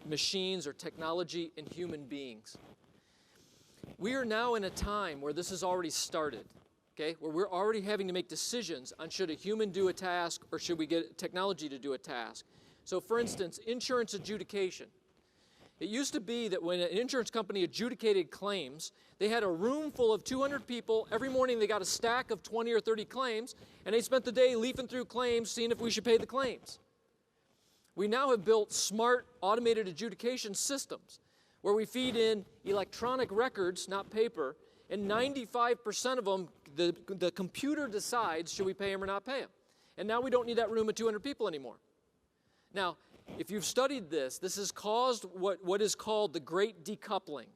machines or technology and human beings. We are now in a time where this has already started, okay, where we're already having to make decisions on should a human do a task or should we get technology to do a task. So for instance, insurance adjudication. It used to be that when an insurance company adjudicated claims, they had a room full of 200 people. Every morning they got a stack of 20 or 30 claims, and they spent the day leafing through claims, seeing if we should pay the claims. We now have built smart automated adjudication systems where we feed in electronic records, not paper, and 95% of them, the computer decides should we pay them or not pay them. And now we don't need that room of 200 people anymore. Now, if you've studied this, this has caused what is called the Great Decoupling.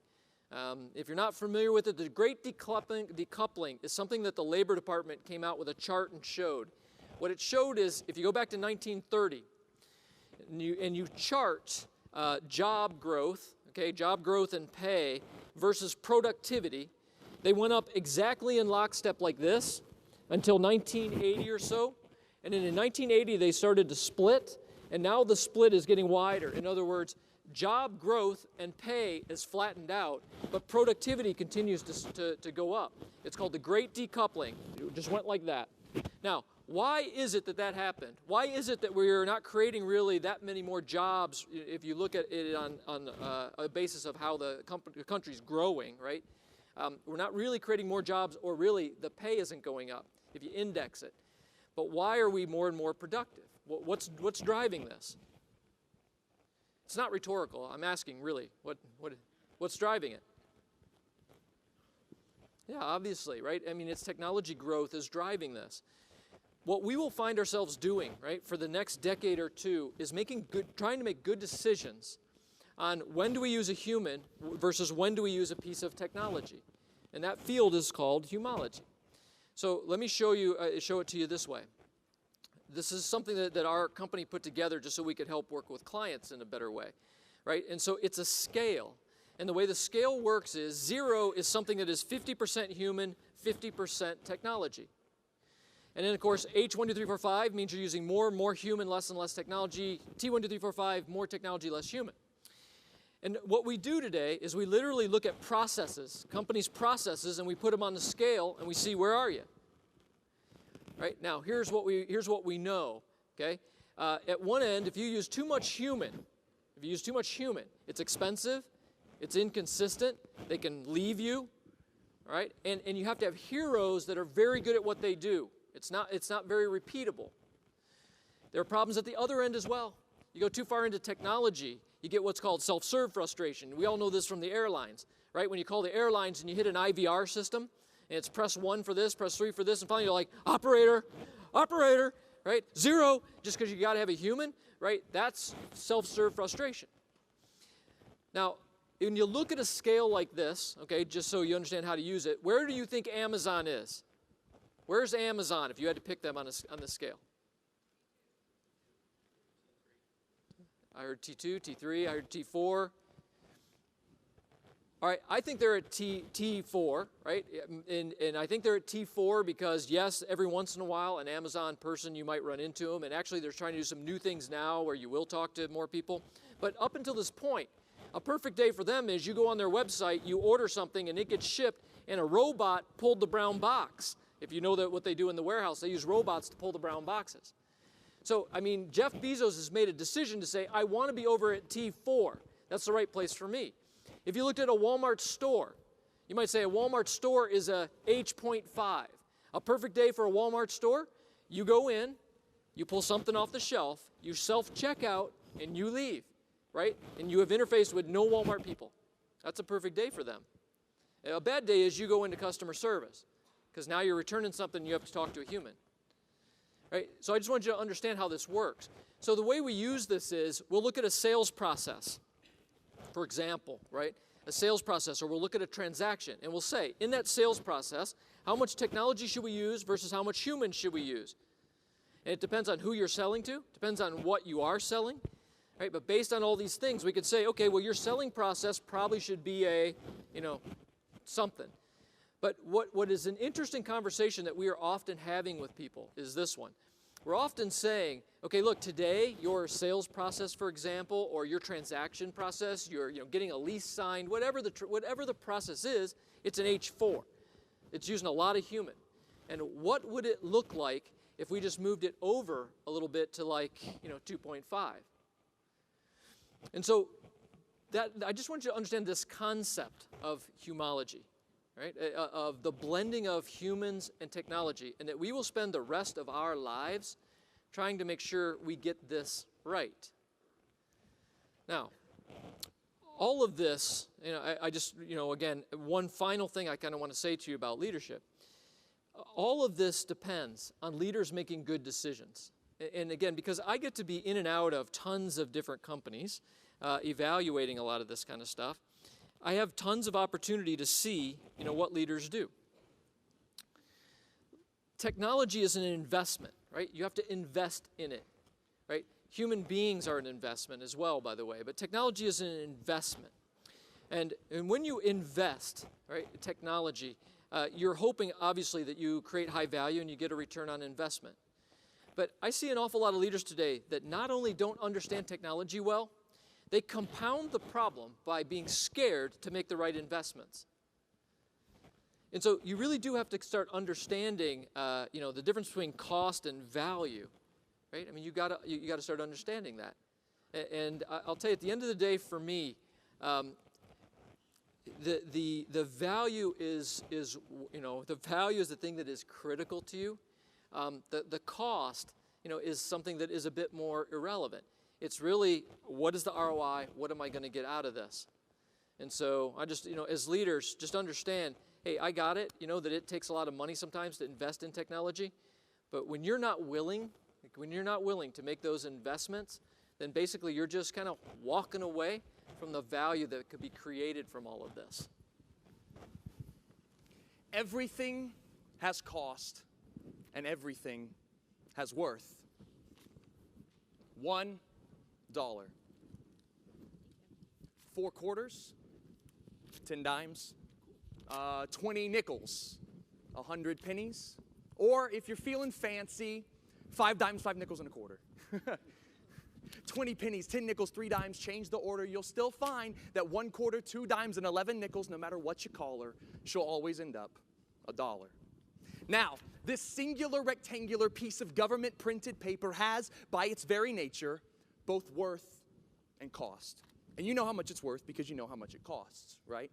If you're not familiar with it, the Great Decoupling is something that the Labor Department came out with a chart and showed. What it showed is, if you go back to 1930, and you chart job growth, okay, job growth and pay versus productivity, they went up exactly in lockstep like this until 1980 or so. And then in 1980, they started to split. And now the split is getting wider. In other words, job growth and pay is flattened out, but productivity continues to go up. It's called the Great Decoupling. It just went like that. Now, why is it that happened? Why is it that we're not creating really that many more jobs if you look at it on a basis of how the country's growing, right? We're not really creating more jobs, or really the pay isn't going up if you index it. But why are we more and more productive? What's driving this? It's not rhetorical. I'm asking, really, what's driving it? Yeah, obviously, right? I mean, it's technology growth is driving this. What we will find ourselves doing, right, for the next decade or two is trying to make good decisions on when do we use a human versus when do we use a piece of technology. And that field is called humology. So let me show it to you this way. This is something that our company put together just so we could help work with clients in a better way, right? And so it's a scale. And the way the scale works is 0 is something that is 50% human, 50% technology. And then, of course, H, 1, 2, 3, 4, 5 means you're using more and more human, less and less technology. T, 1, 2, 3, 4, 5, more technology, less human. And what we do today is we literally look at processes, companies' processes, and we put them on the scale, and we see where are you. Right? Now, here's what we know, okay? At one end, if you use too much human, it's expensive, it's inconsistent, they can leave you, all right? And you have to have heroes that are very good at what they do. It's not very repeatable. There are problems at the other end as well. You go too far into technology, you get what's called self-serve frustration. We all know this from the airlines, right? When you call the airlines and you hit an IVR system, and it's press 1 for this, press 3 for this, and finally you're like, operator, right? 0, just because you got to have a human, right? That's self-serve frustration. Now, when you look at a scale like this, okay, just so you understand how to use it, where do you think Amazon is? Where's Amazon if you had to pick them on the scale? I heard T2, T3, I heard T4. All right, I think they're at T4, right? And I think they're at T4 because, yes, every once in a while, an Amazon person, you might run into them. And actually, they're trying to do some new things now where you will talk to more people. But up until this point, a perfect day for them is you go on their website, you order something, and it gets shipped, and a robot pulled the brown box. If you know what they do in the warehouse, they use robots to pull the brown boxes. So, I mean, Jeff Bezos has made a decision to say, I want to be over at T4. That's the right place for me. If you looked at a Walmart store, you might say a Walmart store is a H.5. A perfect day for a Walmart store, you go in, you pull something off the shelf, you self-check out, and you leave, right? And you have interfaced with no Walmart people. That's a perfect day for them. A bad day is you go into customer service, because now you're returning something and you have to talk to a human. Right? So I just want you to understand how this works. So the way we use this is we'll look at a sales process, for example, right? A sales process, or we'll look at a transaction, and we'll say, in that sales process, how much technology should we use versus how much human should we use? And it depends on who you're selling to, depends on what you are selling, right? But based on all these things, we could say, okay, well, your selling process probably should be a, something. But what is an interesting conversation that we are often having with people is this one. We're often saying, okay, look, today your sales process, for example, or your transaction process, you're getting a lease signed, whatever the process is, it's an H4. It's using a lot of human. And what would it look like if we just moved it over a little bit to 2.5? And so I just want you to understand this concept of humology. Right, of the blending of humans and technology, and that we will spend the rest of our lives trying to make sure we get this right. Now, all of this, I just, again, one final thing I kind of want to say to you about leadership. All of this depends on leaders making good decisions. And again, because I get to be in and out of tons of different companies, evaluating a lot of this kind of stuff, I have tons of opportunity to see, what leaders do. Technology is an investment, right? You have to invest in it, right? Human beings are an investment as well, by the way, but technology is an investment. And when you invest, right, technology, you're hoping, obviously, that you create high value and you get a return on investment. But I see an awful lot of leaders today that not only don't understand technology well, they compound the problem by being scared to make the right investments. And so you really do have to start understanding, the difference between cost and value, right? I mean, you got to start understanding that. And I'll tell you, at the end of the day, for me, the value is the thing that is critical to you. The cost, is something that is a bit more irrelevant. It's really, what is the ROI? What am I going to get out of this? And so I just, as leaders, just understand, hey, I got it, that it takes a lot of money sometimes to invest in technology. But when you're not willing to make those investments, then basically you're just kind of walking away from the value that could be created from all of this. Everything has cost, and everything has worth. $1. 4 quarters, 10 dimes, 20 nickels, 100 pennies, or if you're feeling fancy, 5 dimes, 5 nickels, and a quarter. 20 pennies, 10 nickels, 3 dimes, change the order. You'll still find that 1 quarter, 2 dimes, and 11 nickels, no matter what you call her, she'll always end up $1. Now, this singular rectangular piece of government printed paper has, by its very nature, both worth and cost. And you know how much it's worth because you know how much it costs, right?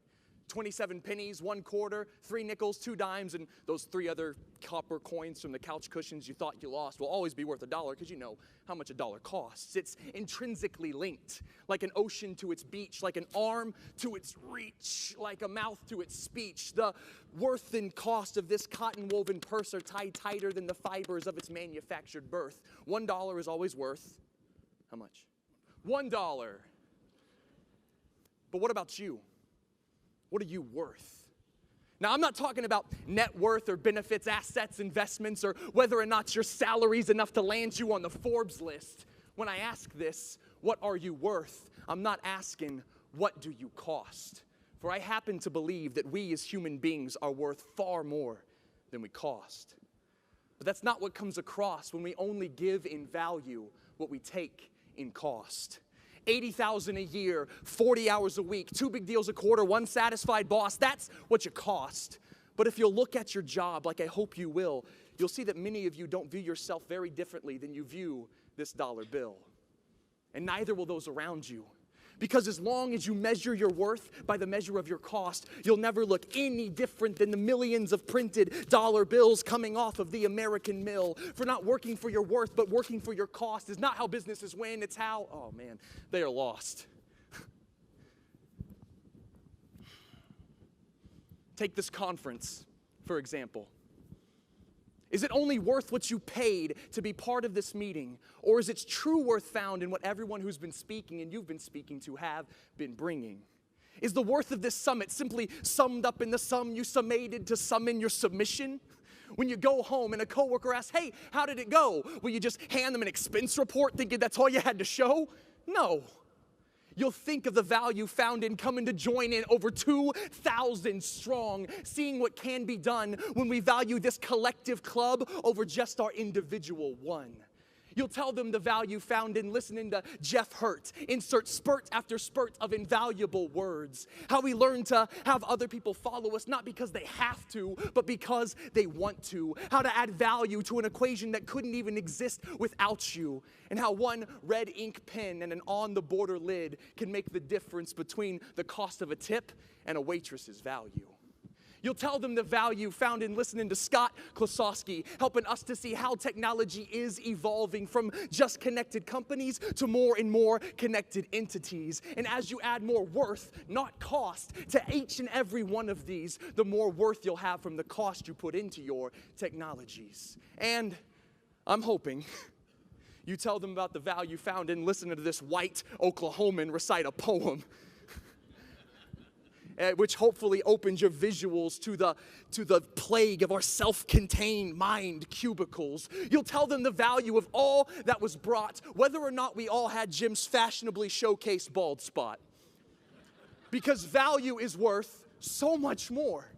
27 pennies, 1 quarter, 3 nickels, 2 dimes, and those 3 other copper coins from the couch cushions you thought you lost will always be worth $1 because you know how much $1 costs. It's intrinsically linked, like an ocean to its beach, like an arm to its reach, like a mouth to its speech. The worth and cost of this cotton woven purse are tied tighter than the fibers of its manufactured birth. $1 is always worth, how much? $1. But what about you? What are you worth? Now, I'm not talking about net worth or benefits, assets, investments, or whether or not your salary's enough to land you on the Forbes list. When I ask this, what are you worth? I'm not asking, what do you cost? For I happen to believe that we as human beings are worth far more than we cost. But that's not what comes across when we only give in value what we take in cost. $80,000 a year, 40 hours a week, 2 big deals a quarter, 1 satisfied boss, that's what you cost. But if you'll look at your job, like I hope you will, you'll see that many of you don't view yourself very differently than you view this dollar bill. And neither will those around you. Because as long as you measure your worth by the measure of your cost, you'll never look any different than the millions of printed dollar bills coming off of the American mill. For not working for your worth, but working for your cost is not how businesses win, it's how, oh man, they are lost. Take this conference, for example. Is it only worth what you paid to be part of this meeting? Or is its true worth found in what everyone who's been speaking and you've been speaking to have been bringing? Is the worth of this summit simply summed up in the sum you summated to summon your submission? When you go home and a coworker asks, hey, how did it go? Will you just hand them an expense report thinking that's all you had to show? No. You'll think of the value found in coming to join in over 2,000 strong, seeing what can be done when we value this collective club over just our individual one. You'll tell them the value found in listening to Jeff Hurt insert spurt after spurt of invaluable words. How we learn to have other people follow us, not because they have to, but because they want to. How to add value to an equation that couldn't even exist without you. And how one red ink pen and an on-the-border lid can make the difference between the cost of a tip and a waitress's value. You'll tell them the value found in listening to Scott Klososky, helping us to see how technology is evolving from just connected companies to more and more connected entities. And as you add more worth, not cost, to each and every one of these, the more worth you'll have from the cost you put into your technologies. And I'm hoping you tell them about the value found in listening to this white Oklahoman recite a poem, which hopefully opens your visuals to the plague of our self-contained mind cubicles. You'll tell them the value of all that was brought, whether or not we all had Jim's fashionably showcased bald spot. Because value is worth so much more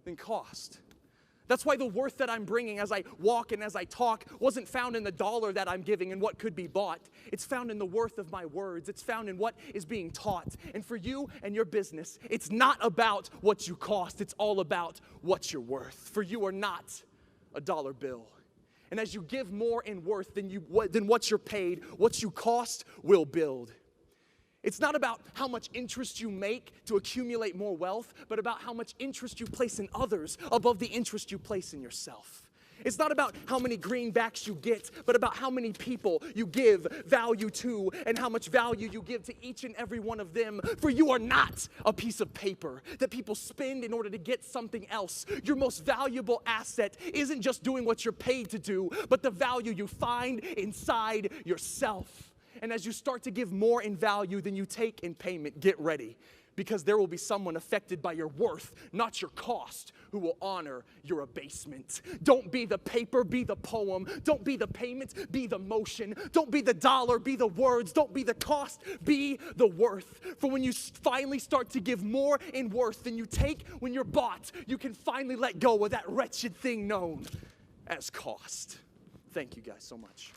than cost. That's why the worth that I'm bringing as I walk and as I talk wasn't found in the dollar that I'm giving and what could be bought. It's found in the worth of my words. It's found in what is being taught. And for you and your business, it's not about what you cost. It's all about what you're worth. For you are not a dollar bill. And as you give more in worth than what you're paid, what you cost will build. It's not about how much interest you make to accumulate more wealth, but about how much interest you place in others above the interest you place in yourself. It's not about how many greenbacks you get, but about how many people you give value to and how much value you give to each and every one of them. For you are not a piece of paper that people spend in order to get something else. Your most valuable asset isn't just doing what you're paid to do, but the value you find inside yourself. And as you start to give more in value than you take in payment, get ready. Because there will be someone affected by your worth, not your cost, who will honor your abasement. Don't be the paper, be the poem. Don't be the payment, be the motion. Don't be the dollar, be the words. Don't be the cost, be the worth. For when you finally start to give more in worth than you take when you're bought, you can finally let go of that wretched thing known as cost. Thank you guys so much.